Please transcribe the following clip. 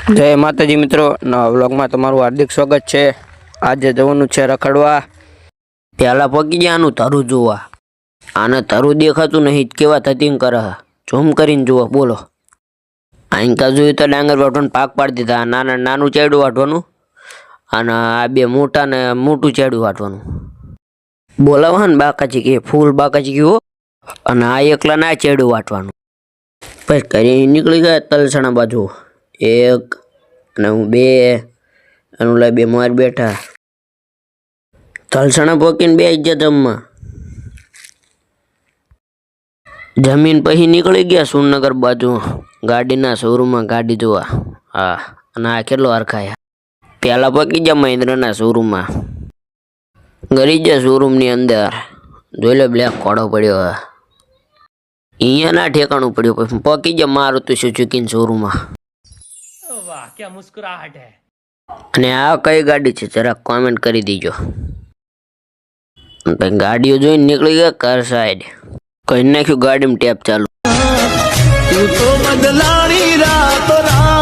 જય માતાજી મિત્રો, નવા વ્લોગમાં તમારું હાર્દિક સ્વાગત છે। આજે જવાનું છે રખડવા। પહેલા પગી ગયા તરું જોવા। આને તરું દેખાતું નહીં, કેવા થતી કરે, ઝૂમ કરીને જુઓ। બોલો, આઈકા જોયું તો ડાંગર વાટવાનું પાક પાડી દીધા। નાનું ચેડું વાટવાનું અને આ બે મોટા ને મોટું ચેડું વાટવાનું। બોલાવા ને બાકાજી કે ફૂલ બાકાજી ગયો, અને આ એકલા ના ચેડું વાટવાનું। પછી કરી નીકળી ગયા તલસણા બાજુ। એક અને હું બે અને બે માર બેઠા। તલસણા પોકીને બે ગયા જમવા। જમીન પછી નીકળી ગયા સુરનગર બાજુ ગાડીના શોરૂમમાં ગાડી જોવા। હા, અને આ કેટલો હરખાયા। પેલા પકી ગયા મહિન્દ્રના શોરૂમમાં। ગરી ગયા શોરૂમની અંદર, જોઈ લે બ્લેક કોડો પડ્યો। અહીંયા ના ઠેકાણું પડ્યું। પછી પકી ગયા મારુતિ સુઝુકી શોરૂમમાં। वाह क्या मुस्कुराहट है। અને આ કઈ ગાડી છે જરા કોમેન્ટ કરી દીજો। ગાડીઓ જોઈને નીકળી ગયા ઘર સાઈડ। કઈ નાખ્યું ગાડીમાં ટેપ ચાલુ। તું તો બદલાણી રાતો રાત